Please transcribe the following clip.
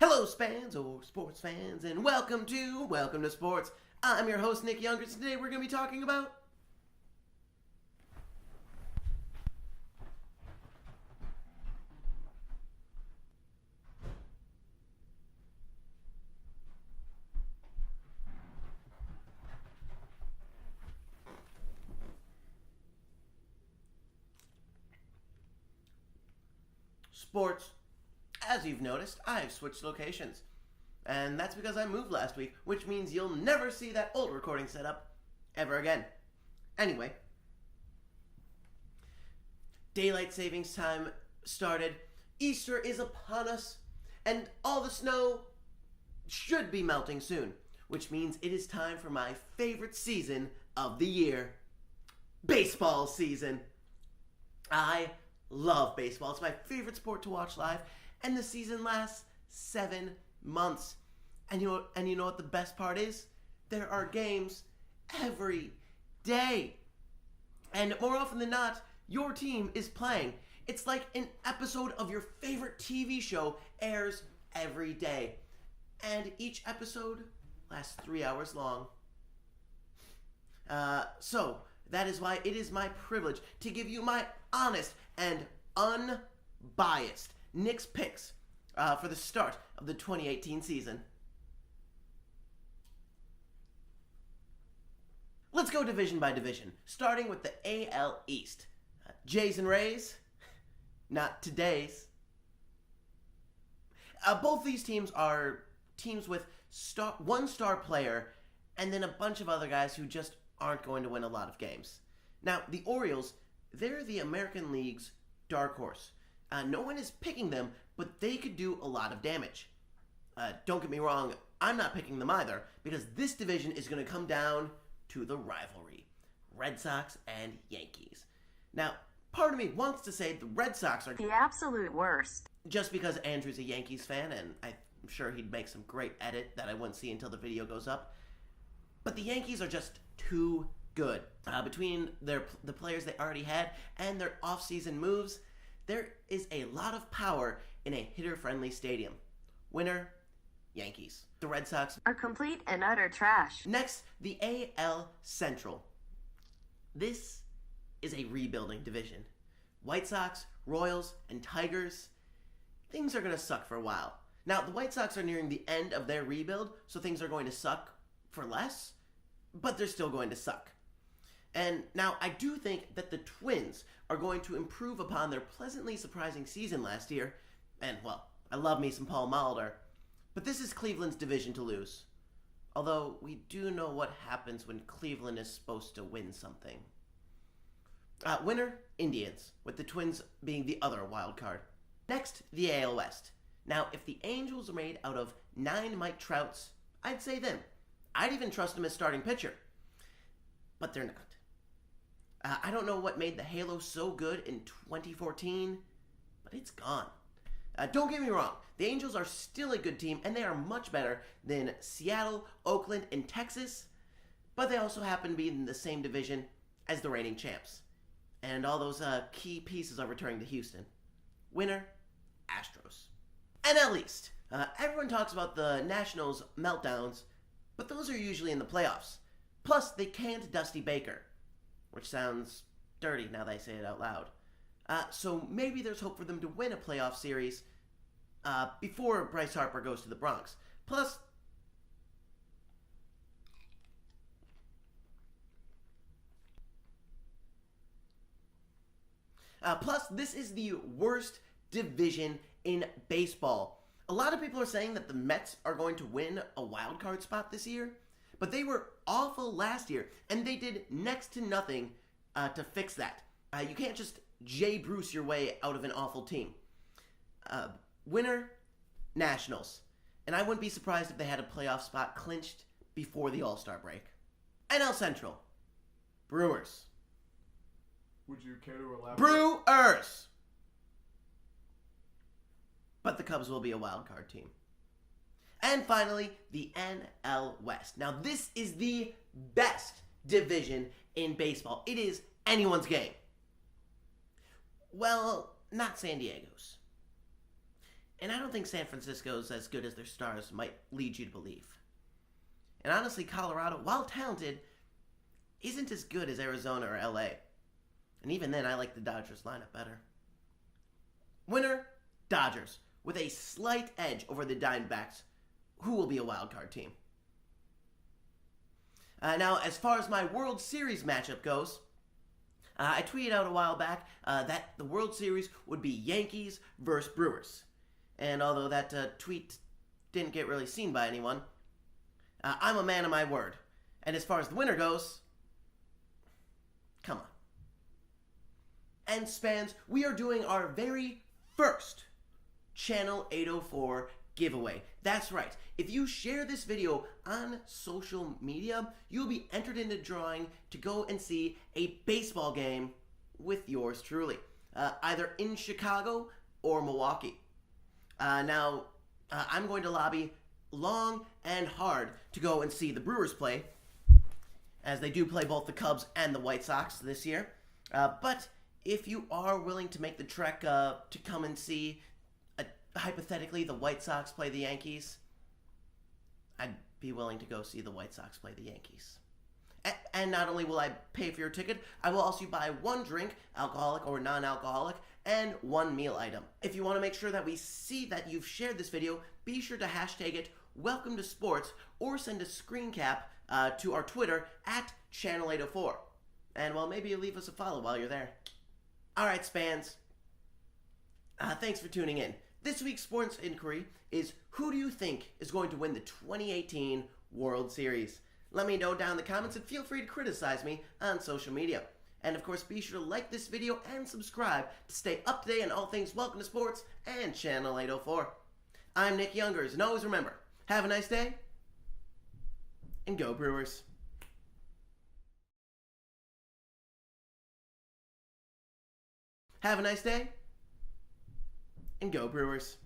Hello, fans or sports fans, and welcome to Sports. I'm your host, Nick Youngers, and today we're going to be talking about sports. As you've noticed, I've switched locations. And that's because I moved last week, which means you'll never see that old recording setup ever again. Anyway, daylight savings time started, Easter is upon us, and all the snow should be melting soon, which means it is time for my favorite season of the year, baseball season. I love baseball. It's my favorite sport to watch live, and the season lasts 7 months. And you know what the best part is? There are games every day. And more often than not, your team is playing. It's like an episode of your favorite TV show airs every day. And each episode lasts 3 hours long. So that is why it is my privilege to give you my honest and unbiased Knicks picks for the start of the 2018 season. Let's go division by division, starting with the AL East. Jays and Rays, not today's. Both these teams are teams with one star player and then a bunch of other guys who just aren't going to win a lot of games. Now, the Orioles, they're the American League's dark horse. No one is picking them, but they could do a lot of damage. Don't get me wrong, I'm not picking them either, because this division is going to come down to the rivalry. Red Sox and Yankees. Now, part of me wants to say the Red Sox are the absolute worst. Just because Andrew's a Yankees fan, and I'm sure he'd make some great edit that I won't see until the video goes up. But the Yankees are just too good. Between the players they already had and their off-season moves, there is a lot of power in a hitter-friendly stadium. Winner, Yankees. The Red Sox are complete and utter trash. Next, the AL Central. This is a rebuilding division. White Sox, Royals, and Tigers, things are going to suck for a while. Now, the White Sox are nearing the end of their rebuild, so things are going to suck for less, but they're still going to suck. And now, I do think that the Twins are going to improve upon their pleasantly surprising season last year. And, well, I love me some Paul Molitor. But this is Cleveland's division to lose. Although, we do know what happens when Cleveland is supposed to win something. Winner, Indians, with the Twins being the other wild card. Next, the AL West. Now, if the Angels are made out of 9 Mike Trouts, I'd say them. I'd even trust them as starting pitcher. But they're not. I don't know what made the Halo so good in 2014, but it's gone. Don't get me wrong, the Angels are still a good team, and they are much better than Seattle, Oakland, and Texas, but they also happen to be in the same division as the reigning champs. And all those key pieces are returning to Houston. Winner, Astros. NL East. Everyone talks about the Nationals' meltdowns, but those are usually in the playoffs. Plus, they canned Dusty Baker, which sounds dirty now that I say it out loud. So maybe there's hope for them to win a playoff series before Bryce Harper goes to the Bronx. Plus, this is the worst division in baseball. A lot of people are saying that the Mets are going to win a wild card spot this year, but they were awful last year, and they did next to nothing to fix that. You can't just Jay Bruce your way out of an awful team. Winner, Nationals. And I wouldn't be surprised if they had a playoff spot clinched before the All-Star break. NL Central. Brewers. Would you care to elaborate? Brewers! But the Cubs will be a wild card team. And finally, the NL West. Now, this is the best division in baseball. It is anyone's game. Well, not San Diego's. And I don't think San Francisco's as good as their stars might lead you to believe. And honestly, Colorado, while talented, isn't as good as Arizona or LA. And even then, I like the Dodgers lineup better. Winner, Dodgers, with a slight edge over the Diamondbacks, who will be a wildcard team. Now, as far as my World Series matchup goes, I tweeted out a while back that the World Series would be Yankees versus Brewers. And although that tweet didn't get really seen by anyone, I'm a man of my word. And as far as the winner goes, come on. And Spans, we are doing our very first Channel 804 giveaway. That's right. If you share this video on social media, you'll be entered into drawing to go and see a baseball game with yours truly, either in Chicago or Milwaukee. Now, I'm going to lobby long and hard to go and see the Brewers play, as they do play both the Cubs and the White Sox this year. But if you are willing to make the trek to come and see, hypothetically, the White Sox play the Yankees, I'd be willing to go see the White Sox play the Yankees. And not only will I pay for your ticket, I will also buy one drink, alcoholic or non-alcoholic, and one meal item. If you want to make sure that we see that you've shared this video, be sure to hashtag it Welcome to Sports or send a screen cap to our Twitter at Channel804. And well, maybe you'll leave us a follow while you're there. Alright, Spans. Thanks for tuning in. This week's sports inquiry is, who do you think is going to win the 2018 World Series? Let me know down in the comments and feel free to criticize me on social media. And of course, be sure to like this video and subscribe to stay up to date on all things Welcome to Sports and Channel 804. I'm Nick Youngers, and always remember, have a nice day, and go Brewers. Have a nice day, and go Brewers.